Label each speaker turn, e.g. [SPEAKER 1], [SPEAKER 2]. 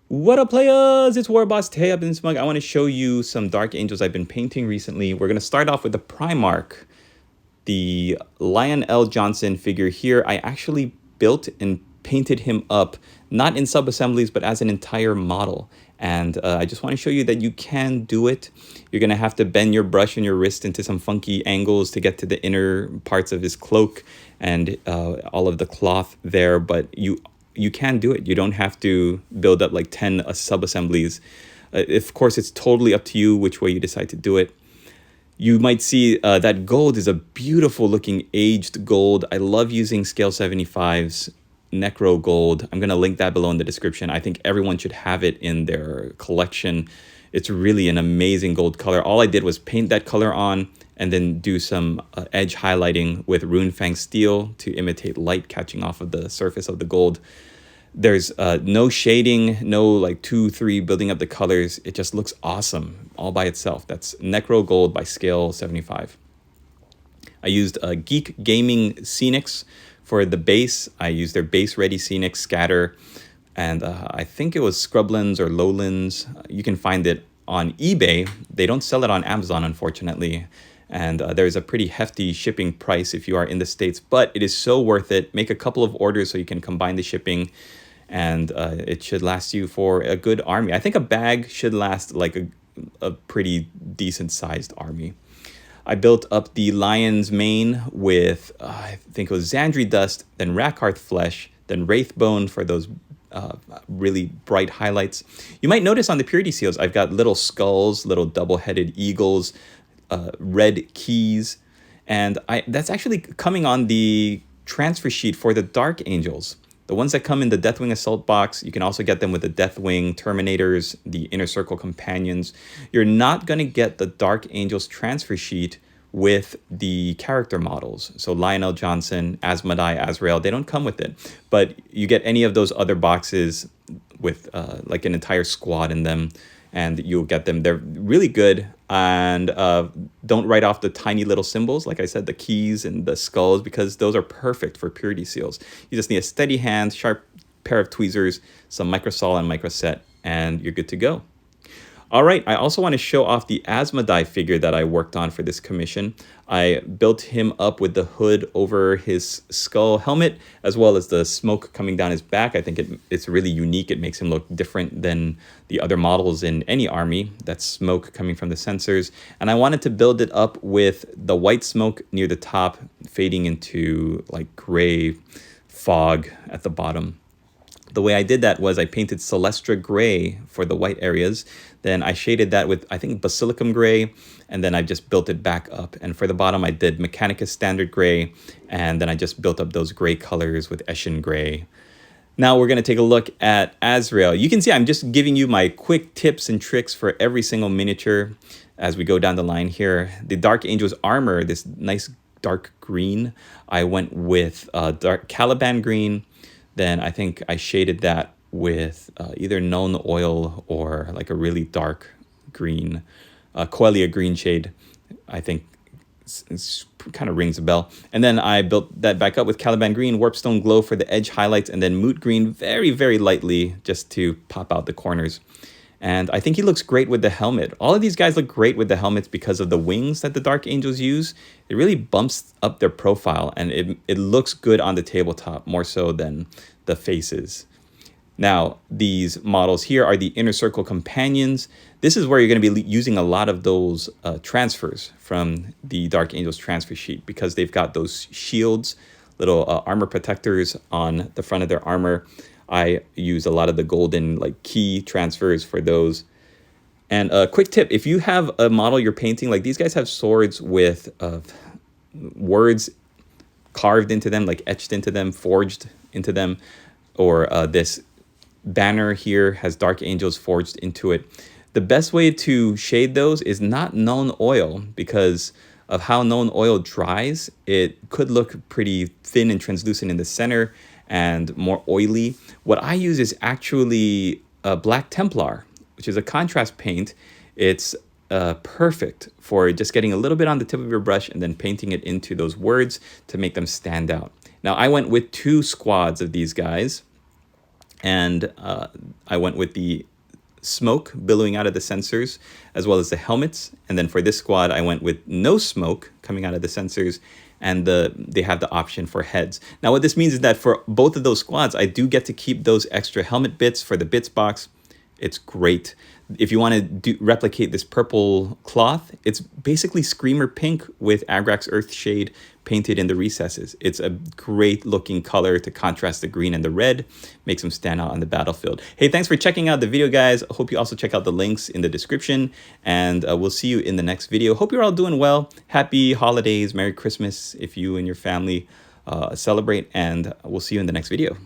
[SPEAKER 1] What up, players? It's Warboss. Today I've been smug. I want to show you some Dark Angels I've been painting recently. We're going to start off with the Primarch, the Lion L. Johnson figure here. I actually built and painted him up, not in sub-assemblies, but as an entire model. And I just want to show you that you can do it. You're going to have to bend your brush and your wrist into some funky angles to get to the inner parts of his cloak and all of the cloth there, but you can do it. You don't have to build up like 10 sub-assemblies. Of course, it's totally up to you which way you decide to do it. You might see that gold is a beautiful looking aged gold. I love using Scale 75's Necro Gold. I'm going to link that below in the description. I think everyone should have it in their collection. It's really an amazing gold color. All I did was paint that color on and then do some edge highlighting with Runefang steel to imitate light catching off of the surface of the gold. There's no shading, no like 2, 3 building up the colors. It just looks awesome all by itself. That's Necro Gold by Scale 75. I used Geek Gaming Scenics for the base. I used their base ready Scenic Scatter, and I think it was Scrublands or Lowlands. You can find it on eBay. They don't sell it on Amazon, unfortunately. And there's a pretty hefty shipping price if you are in the States, but it is so worth it. Make a couple of orders so you can combine the shipping, and it should last you for a good army. I think a bag should last like a pretty decent sized army. I built up the Lion's Mane with, I think it was Xandri Dust, then Rakarth Flesh, then Wraithbone for those really bright highlights. You might notice on the Purity Seals, I've got little skulls, little double-headed eagles, red keys, and that's actually coming on the transfer sheet for the Dark Angels. The ones that come in the Deathwing Assault box, you can also get them with the Deathwing Terminators, the Inner Circle Companions. You're not going to get the Dark Angels transfer sheet with the character models. So Lionel Johnson, Asmodai, Azrael, they don't come with it. But you get any of those other boxes with like an entire squad in them, and you'll get them. They're really good, and don't write off the tiny little symbols, like I said, the keys and the skulls, because those are perfect for Purity Seals. You just need a steady hand, sharp pair of tweezers, some microsol and microset, and you're good to go. All right, I also want to show off the Asmodai figure that I worked on for this commission. I built him up with the hood over his skull helmet, as well as the smoke coming down his back. I think it's really unique. It makes him look different than the other models in any army. That's smoke coming from the sensors. And I wanted to build it up with the white smoke near the top, fading into like gray fog at the bottom. The way I did that was I painted Celestra Gray for the white areas. Then I shaded that with, I think, Basilicum Gray, and then I just built it back up. And for the bottom, I did Mechanicus Standard Gray, and then I just built up those gray colors with Eshin Gray. Now we're going to take a look at Azrael. You can see I'm just giving you my quick tips and tricks for every single miniature as we go down the line here. The Dark Angel's armor, this nice dark green, I went with dark Caliban green. Then I think I shaded that with either Known Oil or like a really dark green, Quellia green shade. I think it's kind of rings a bell. And then I built that back up with Caliban green, Warpstone Glow for the edge highlights, and then Moot green very, very lightly just to pop out the corners. And I think he looks great with the helmet. All of these guys look great with the helmets because of the wings that the Dark Angels use. It really bumps up their profile, and it looks good on the tabletop, more so than the faces. Now, these models here are the Inner Circle Companions. This is where you're going to be using a lot of those transfers from the Dark Angels transfer sheet, because they've got those shields, little armor protectors on the front of their armor. I use a lot of the golden like key transfers for those. And a quick tip, if you have a model you're painting, like these guys have swords with words carved into them, like etched into them, forged into them, or this banner here has Dark Angels forged into it. The best way to shade those is not Known Oil, because of how Known Oil dries. It could look pretty thin and translucent in the center and more oily. What I use is actually Black Templar, which is a contrast paint. It's perfect for just getting a little bit on the tip of your brush and then painting it into those words to make them stand out. Now, I went with 2 squads of these guys, And I went with the smoke billowing out of the sensors, as well as the helmets. And then for this squad, I went with no smoke coming out of the sensors, and they have the option for heads. Now, what this means is that for both of those squads, I do get to keep those extra helmet bits for the bits box. It's great. If you want to replicate this purple cloth, it's basically Screamer Pink with Agrax Earthshade painted in the recesses. It's a great looking color to contrast the green and the red, makes them stand out on the battlefield. Hey, thanks for checking out the video, guys. I hope you also check out the links in the description, and we'll see you in the next video. Hope you're all doing well. Happy holidays, Merry Christmas if you and your family celebrate, and we'll see you in the next video.